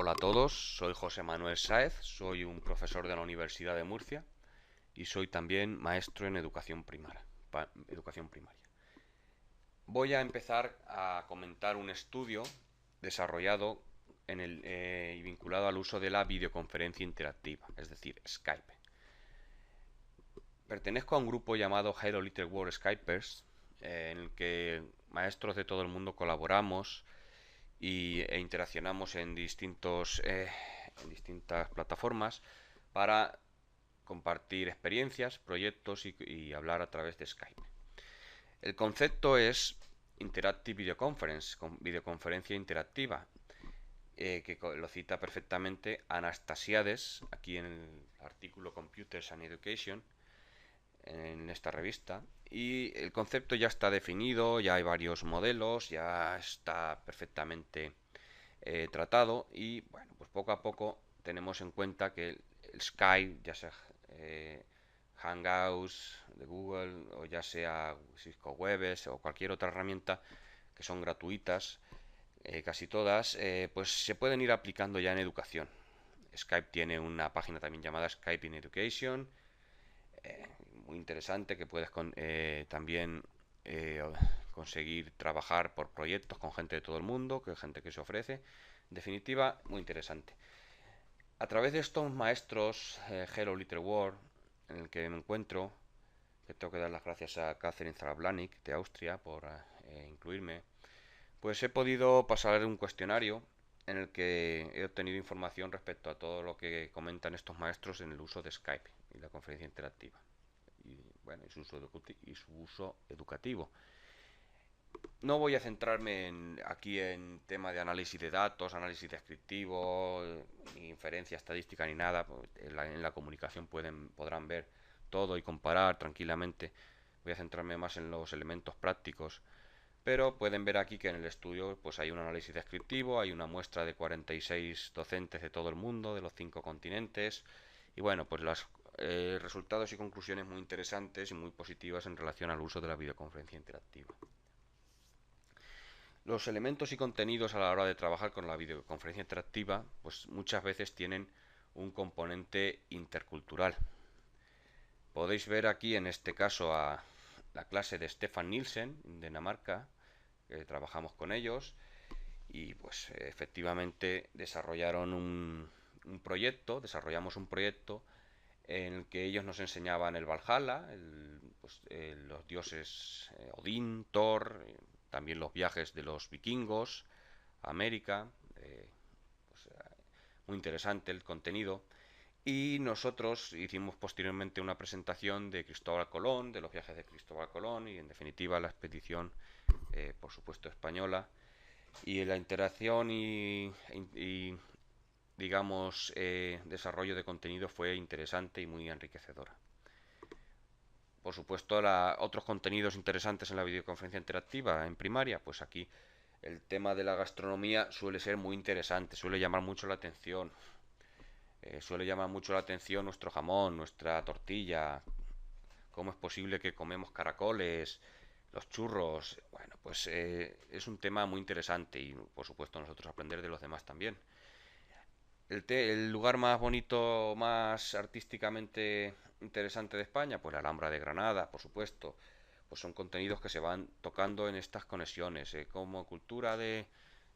Hola a todos, soy José Manuel Sáez, soy un profesor de la Universidad de Murcia y soy también maestro en educación primaria. Voy a empezar a comentar un estudio desarrollado y vinculado al uso de la videoconferencia interactiva, es decir, Skype. Pertenezco a un grupo llamado Hello Little World Skypers, en el que maestros de todo el mundo colaboramos e interaccionamos en distintas plataformas para compartir experiencias, proyectos y hablar a través de Skype. El concepto es Interactive Video Conference, videoconferencia interactiva, que lo cita perfectamente Anastasiades, aquí en el artículo Computers and Education, en esta revista. Y el concepto ya está definido, ya hay varios modelos, ya está perfectamente tratado y bueno, pues poco a poco tenemos en cuenta que el Skype, ya sea Hangouts de Google o ya sea Cisco Webex o cualquier otra herramienta que son gratuitas, casi todas, pues se pueden ir aplicando ya en educación. Skype tiene una página también llamada Skype in Education, eh, muy interesante, que puedes también eh, conseguir trabajar por proyectos con gente de todo el mundo, que gente que se ofrece. En definitiva, muy interesante. A través de estos maestros, Hello Little World, en el que me encuentro, que tengo que dar las gracias a Catherine Zarablanik de Austria por incluirme, pues he podido pasar un cuestionario en el que he obtenido información respecto a todo lo que comentan estos maestros en el uso de Skype y la conferencia interactiva y, bueno, y su uso educativo. No voy a centrarme aquí en tema de análisis de datos, análisis descriptivo, ni inferencia estadística ni nada. En la comunicación podrán ver todo y comparar tranquilamente. Voy a centrarme más en los elementos prácticos. Pero pueden ver aquí que en el estudio pues hay un análisis descriptivo, hay una muestra de 46 docentes de todo el mundo, de los 5 continentes. Y bueno, pues los resultados y conclusiones muy interesantes y muy positivas en relación al uso de la videoconferencia interactiva. Los elementos y contenidos a la hora de trabajar con la videoconferencia interactiva, pues muchas veces tienen un componente intercultural. Podéis ver aquí en este caso a la clase de Stefan Nielsen, en Dinamarca, que trabajamos con ellos, y pues efectivamente desarrollamos un proyecto en el que ellos nos enseñaban el Valhalla, los dioses Odín, Thor, también los viajes de los vikingos a América, pues, muy interesante el contenido. Y nosotros hicimos posteriormente una presentación de Cristóbal Colón, de los viajes de Cristóbal Colón y en definitiva la expedición, por supuesto, española. Y la interacción y digamos, desarrollo de contenido fue interesante y muy enriquecedora. Por supuesto, otros contenidos interesantes en la videoconferencia interactiva en primaria, pues aquí el tema de la gastronomía suele ser muy interesante, suele llamar mucho la atención. Suele llamar mucho la atención nuestro jamón, nuestra tortilla, cómo es posible que comemos caracoles, los churros. Bueno, pues es un tema muy interesante y por supuesto nosotros aprender de los demás también. El lugar más bonito, más artísticamente interesante de España, pues la Alhambra de Granada, por supuesto. Pues son contenidos que se van tocando en estas conexiones. Como cultura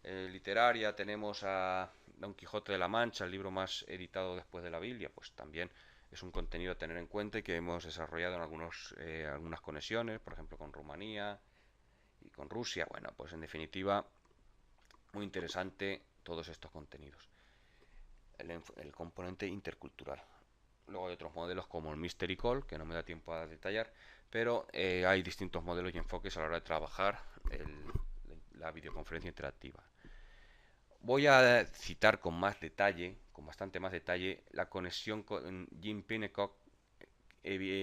literaria tenemos a Don Quijote de la Mancha, el libro más editado después de la Biblia, pues también es un contenido a tener en cuenta y que hemos desarrollado en algunas conexiones, por ejemplo con Rumanía y con Rusia. Bueno, pues en definitiva, muy interesante todos estos contenidos. El componente intercultural. Luego hay otros modelos como el Mystery Call, que no me da tiempo a detallar, pero hay distintos modelos y enfoques a la hora de trabajar la videoconferencia interactiva. Voy a citar con más detalle, con bastante más detalle, la conexión con Jim Pinnacock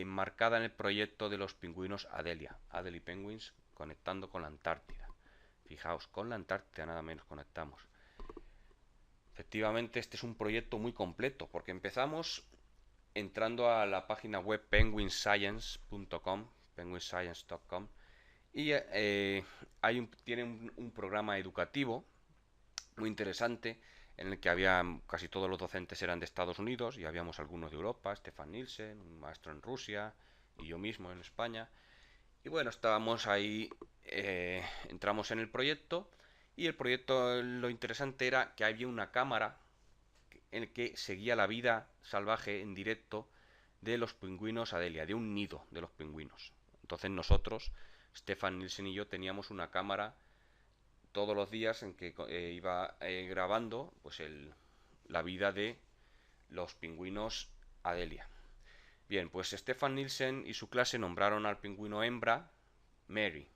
marcada en el proyecto de los pingüinos Adelie Penguins, conectando con la Antártida. Fijaos, con la Antártida nada menos conectamos. Efectivamente, este es un proyecto muy completo, porque empezamos entrando a la página web penguinscience.com y tiene un programa educativo muy interesante en el que había casi todos los docentes eran de Estados Unidos y habíamos algunos de Europa, Stefan Nielsen, un maestro en Rusia y yo mismo en España. Y bueno, estábamos ahí, entramos en el proyecto y el proyecto lo interesante era que había una cámara en el que seguía la vida salvaje en directo de los pingüinos Adelia, de un nido de los pingüinos. Entonces nosotros, Stefan Nielsen y yo, teníamos una cámara todos los días en que iba grabando pues la vida de los pingüinos Adelia. Bien, pues Stefan Nielsen y su clase nombraron al pingüino hembra Mary.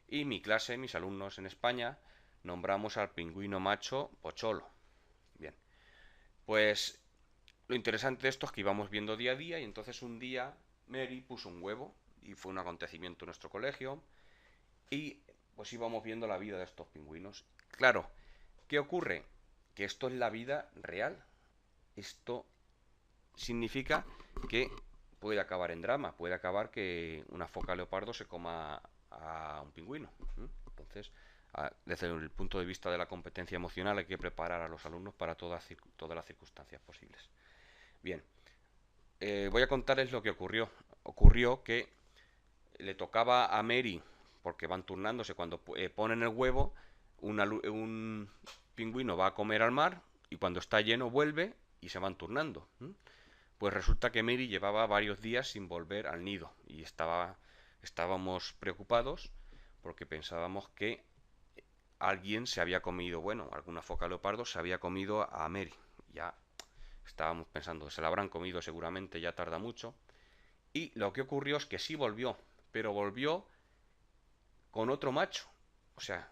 Y mi clase, mis alumnos en España, nombramos al pingüino macho Pocholo. Bien, pues lo interesante de esto es que íbamos viendo día a día y entonces un día Mary puso un huevo y fue un acontecimiento en nuestro colegio y pues íbamos viendo la vida de estos pingüinos. Claro, ¿qué ocurre? Que esto es la vida real. Esto significa que puede acabar en drama, puede acabar que una foca leopardo se coma a un pingüino. Entonces, desde el punto de vista de la competencia emocional hay que preparar a los alumnos para todas las circunstancias posibles. Bien, voy a contarles lo que ocurrió. Ocurrió que le tocaba a Mary, porque van turnándose, cuando ponen el huevo, un pingüino va a comer al mar y cuando está lleno vuelve y se van turnando. Pues resulta que Mary llevaba varios días sin volver al nido y estábamos preocupados porque pensábamos que alguien se había comido, bueno, alguna foca leopardo se había comido a Mary. Ya estábamos pensando, se la habrán comido seguramente, ya tarda mucho. Y lo que ocurrió es que sí volvió, pero volvió con otro macho. O sea,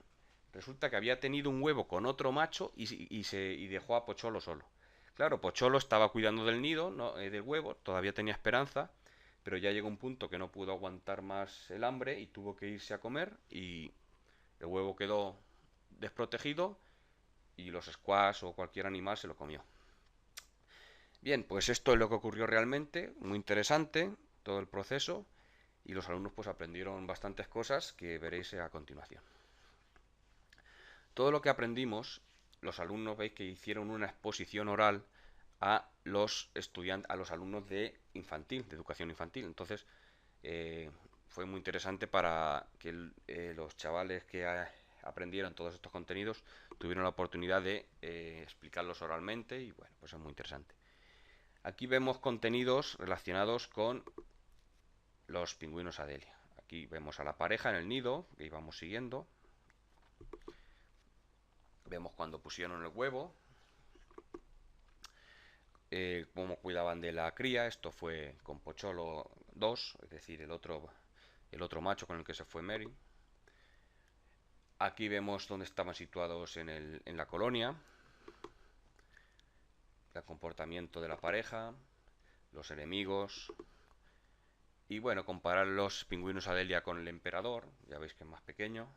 resulta que había tenido un huevo con otro macho y dejó a Pocholo solo. Claro, Pocholo estaba cuidando del nido, no, del huevo, todavía tenía esperanza, pero ya llegó un punto que no pudo aguantar más el hambre y tuvo que irse a comer y el huevo quedó desprotegido y los squash o cualquier animal se lo comió. Bien, pues esto es lo que ocurrió realmente, muy interesante todo el proceso y los alumnos pues aprendieron bastantes cosas que veréis a continuación. Todo lo que aprendimos, los alumnos veis que hicieron una exposición oral a los estudiantes, a los alumnos de infantil, de educación infantil. Entonces, fue muy interesante para que los chavales que aprendieron todos estos contenidos tuvieron la oportunidad de explicarlos oralmente y bueno, pues es muy interesante. Aquí vemos contenidos relacionados con los pingüinos Adelia. Aquí vemos a la pareja en el nido que íbamos siguiendo. Vemos cuando pusieron el huevo, cómo cuidaban de la cría. Esto fue con Pocholo 2, es decir, el otro macho con el que se fue Mary. Aquí vemos dónde estaban situados en la colonia, el comportamiento de la pareja, los enemigos. Y bueno, comparar los pingüinos Adelia con el emperador, ya veis que es más pequeño.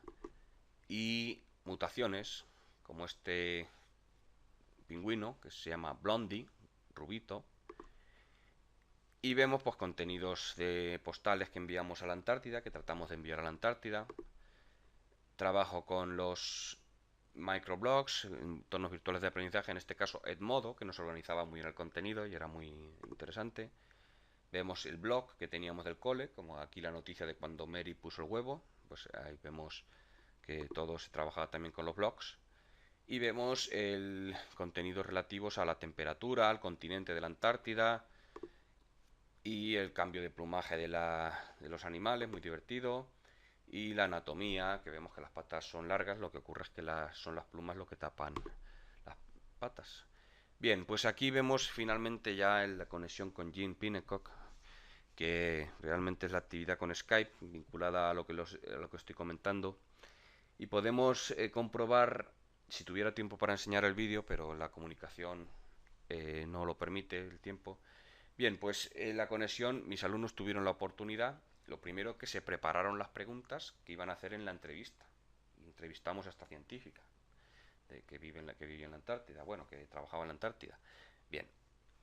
Y mutaciones, como este pingüino que se llama Blondie, rubito. Y vemos pues contenidos de postales que enviamos a la Antártida, que tratamos de enviar a la Antártida. Trabajo con los microblogs, entornos virtuales de aprendizaje, en este caso Edmodo, que nos organizaba muy bien el contenido y era muy interesante. Vemos el blog que teníamos del cole, como aquí la noticia de cuando Mary puso el huevo, pues ahí vemos que todo se trabajaba también con los blogs. Y vemos el contenido relativos a la temperatura, al continente de la Antártida y el cambio de plumaje de los animales, muy divertido. Y la anatomía, que vemos que las patas son largas, lo que ocurre es que son las plumas lo que tapan las patas. Bien, pues aquí vemos finalmente ya la conexión con Jean Pinnacock, que realmente es la actividad con Skype vinculada a lo que estoy comentando. Y podemos comprobar, si tuviera tiempo para enseñar el vídeo, pero la comunicación no lo permite el tiempo. Bien, pues la conexión, mis alumnos tuvieron la oportunidad, lo primero que se prepararon las preguntas que iban a hacer en la entrevista. Entrevistamos a esta científica que vivía en la Antártida, bueno, que trabajaba en la Antártida. Bien,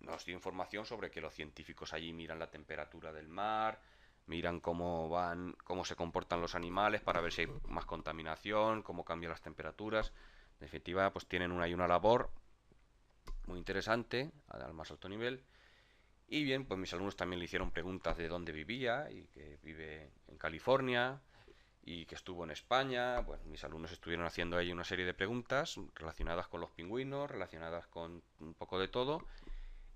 nos dio información sobre que los científicos allí miran la temperatura del mar, miran cómo se comportan los animales para ver si hay más contaminación, cómo cambian las temperaturas. En definitiva, pues tienen una labor muy interesante, al más alto nivel. Y bien, pues mis alumnos también le hicieron preguntas de dónde vivía y que vive en California y que estuvo en España. Bueno, mis alumnos estuvieron haciendo ahí una serie de preguntas relacionadas con los pingüinos, relacionadas con un poco de todo.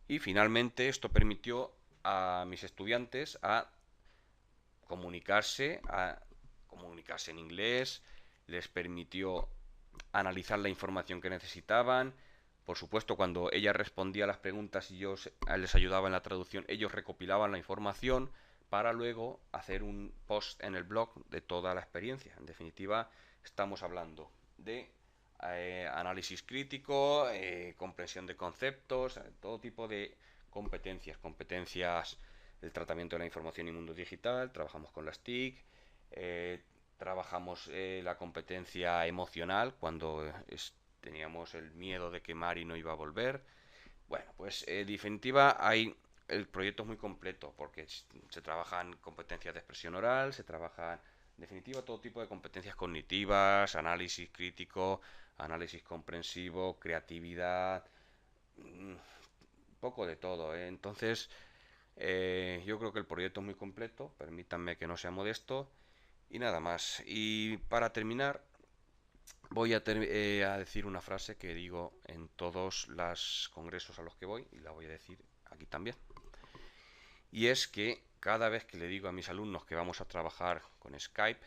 Y finalmente esto permitió a mis estudiantes a comunicarse en inglés, les permitió analizar la información que necesitaban. Por supuesto, cuando ella respondía a las preguntas y yo les ayudaba en la traducción, ellos recopilaban la información para luego hacer un post en el blog de toda la experiencia. En definitiva, estamos hablando de análisis crítico, comprensión de conceptos, todo tipo de competencias del tratamiento de la información y mundo digital. Trabajamos con las TIC, trabajamos la competencia emocional cuando teníamos el miedo de que Mari no iba a volver. Bueno, pues en definitiva el proyecto es muy completo porque se trabajan competencias de expresión oral, se trabajan en definitiva todo tipo de competencias cognitivas, análisis crítico, análisis comprensivo, creatividad, un poco de todo, ¿eh? Entonces, yo creo que el proyecto es muy completo, permítanme que no sea modesto y nada más. Y para terminar, voy a decir una frase que digo en todos los congresos a los que voy y la voy a decir aquí también. Y es que cada vez que le digo a mis alumnos que vamos a trabajar con Skype,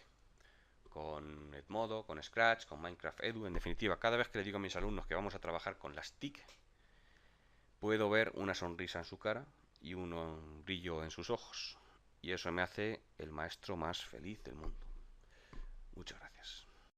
con Edmodo, con Scratch, con Minecraft Edu, en definitiva, cada vez que le digo a mis alumnos que vamos a trabajar con las TIC, puedo ver una sonrisa en su cara y un brillo en sus ojos. Y eso me hace el maestro más feliz del mundo. Muchas gracias.